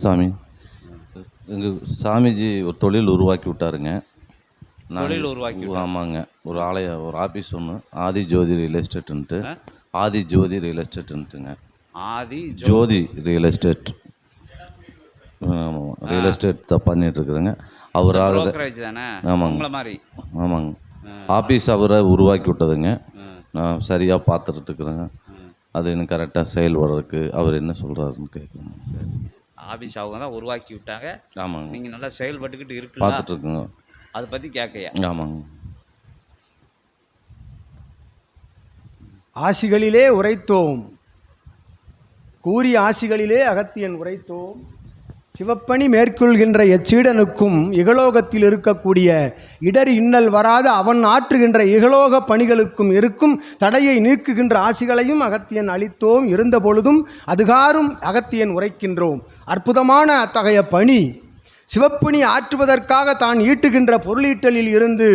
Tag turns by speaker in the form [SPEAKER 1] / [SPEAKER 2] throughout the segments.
[SPEAKER 1] சாமி, எங்கள் சாமிஜி ஒரு தொழில் உருவாக்கி விட்டாருங்க.
[SPEAKER 2] தொழில் உருவாக்கி
[SPEAKER 1] ஆமாங்க. ஒரு ஆஃபீஸ் ஒன்று, ஆதி ஜோதி ரியல் எஸ்டேட்டுன்ட்டு. ஆதி ஜோதி ரியல் எஸ்டேட்டுன்ட்டுங்க.
[SPEAKER 2] ஆதி
[SPEAKER 1] ஜோதி ரியல் எஸ்டேட். ரியல் எஸ்டேட் தான் பண்ணிகிட்ருக்குறேங்க. அவராக ஆமாங்க
[SPEAKER 2] மாதிரி
[SPEAKER 1] ஆமாங்க. ஆஃபீஸ் அவரை உருவாக்கி விட்டதுங்க. நான் சரியாக பார்த்துட்டு இருக்கிறேங்க. அது இன்னும் கரெக்டாக செயல்படுறதுக்கு அவர் என்ன சொல்கிறாருன்னு கேட்கணும்.
[SPEAKER 2] ஆஃபீஸ் அவங்க தான் உருவாக்கி விட்டாங்க.
[SPEAKER 1] ஆமாங்க.
[SPEAKER 2] நீங்கள் நல்லா செயல்பட்டுக்கிட்டு இருக்கு
[SPEAKER 1] பார்த்துட்ருக்குங்க.
[SPEAKER 2] அதை பற்றி கேட்கையா?
[SPEAKER 1] ஆமாங்க.
[SPEAKER 3] ஆசிகளிலே உரைத்தோம், கூறிய ஆசிகளிலே அகத்தியன் உரைத்தோம். சிவப்பணி மேற்கொள்கின்ற எச்சீடனுக்கும் இகலோகத்தில் இருக்கக்கூடிய இடர் இன்னல் வராத அவன் ஆற்றுகின்ற இகலோக பணிகளுக்கும் இருக்கும் தடையை நீக்குகின்ற ஆசிகளையும் அகத்தியன் அளித்தோம். இருந்த பொழுதும் அதுகாரும் அகத்தியன் உரைக்கின்றோம். அற்புதமான அத்தகைய பணி சிவப்பணி ஆற்றுவதற்காக தான் ஈட்டுகின்ற பொருளீட்டலில் இருந்து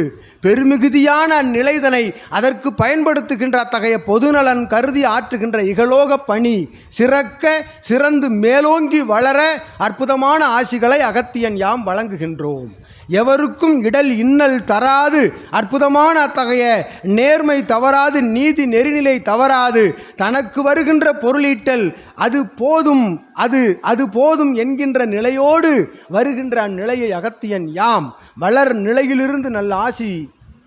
[SPEAKER 3] பெருமிகுதியான அந்நிலைதனை அதற்கு பயன்படுத்துகின்ற அத்தகைய பொதுநலன் கருதி ஆற்றுகின்ற இகலோக பணி சிறந்து மேலோங்கி வளர அற்புதமான ஆசிகளை அகத்தியன் யாம் வழங்குகின்றோம். எவருக்கும் இடல் இன்னல் தராது அற்புதமான அத்தகைய நேர்மை தவறாது, நீதி நெறிநிலை தவறாது, தனக்கு வருகின்ற பொருளீட்டல் அது போதும் அது போதும் என்கின்ற நிலையோடு வருகின்ற அந்நிலையை அகத்தியன் யாம் வளர் நிலையிலிருந்து நல்ல ஆசி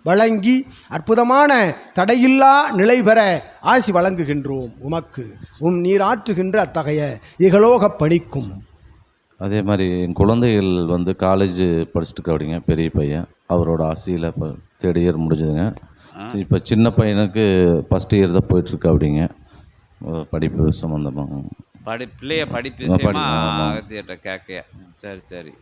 [SPEAKER 3] வழங்கி அற்புதமான தடையில்லா நிலை பெற ஆசி வழங்குகின்றோம். உமக்கு நீராற்றுகின்ற அத்தகைய இகலோக பணிக்கும்.
[SPEAKER 1] அதே மாதிரி என் குழந்தைகள் காலேஜ் படிச்சுட்டு அப்படிங்க. பெரிய பையன் அவரோட ஆசையில் இப்போ 3rd இயர் முடிஞ்சதுங்க. இப்போ சின்ன பையனுக்கு 1st இயர் தான் போயிட்டுருக்கு அப்படிங்க. படிப்பு சம்மந்தமாக
[SPEAKER 2] படிப்பு கேட்க. சரி சரி.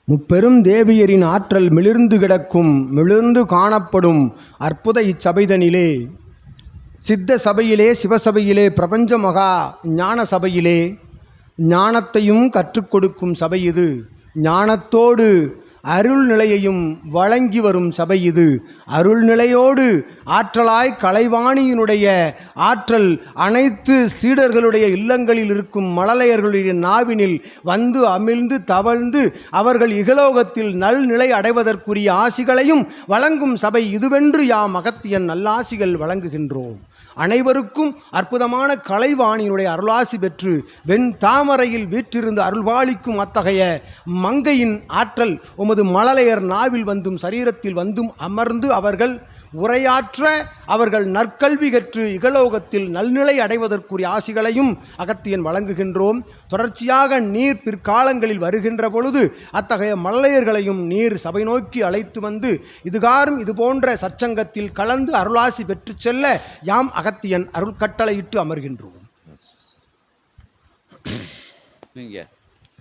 [SPEAKER 3] முப்பெரும் தேவியரின் ஆற்றல் மிளிர்ந்து காணப்படும் அற்புத இச்சபைதனிலே, சித்த சபையிலே, சிவசபையிலே, பிரபஞ்ச மகா ஞான சபையிலே ஞானத்தையும் கற்றுக் கொடுக்கும் சபை இது. ஞானத்தோடு அருள் நிலையையும் வழங்கி வரும் சபை இது. அருள் நிலையோடு ஆற்றலாய் கலைவாணியினுடைய ஆற்றல் அனைத்து சீடர்களுடைய இல்லங்களில் இருக்கும் மழலையர்களுடைய நாவினில் வந்து அமிழ்ந்து தவழ்ந்து அவர்கள் இகலோகத்தில் நல்நிலை அடைவதற்குரிய ஆசிகளையும் வழங்கும் சபை இதுவென்று யாம் அகத்தியன் நல்லாசிகள் வழங்குகின்றோம். அனைவருக்கும் அற்புதமான கலைவாணியினுடைய அருளாசி பெற்று வெண் தாமரையில் வீற்றிருந்து அருள்பாலிக்கும் அத்தகைய மங்கையின் ஆற்றல் உமது மழலையர் நாவில் வந்தும் சரீரத்தில் வந்தும் அமர்ந்து அவர்கள் உரையாற்ற அவர்கள் நற்கல்வி கற்று இகலோகத்தில் நல்நிலை அடைவதற்குரிய ஆசிகளையும் அகத்தியன் வழங்குகின்றோம். தொடர்ச்சியாக நீர் பிற்காலங்களில் வருகின்ற பொழுது அத்தகைய மல்லையர்களையும் நீர் சபை நோக்கி அழைத்து வந்து இதுகாரும் இது போன்ற சச்சங்கத்தில் கலந்து அருளாசி பெற்று செல்ல யாம் அகத்தியன் அருள் கட்டளையிட்டு அமர்கின்றோம்.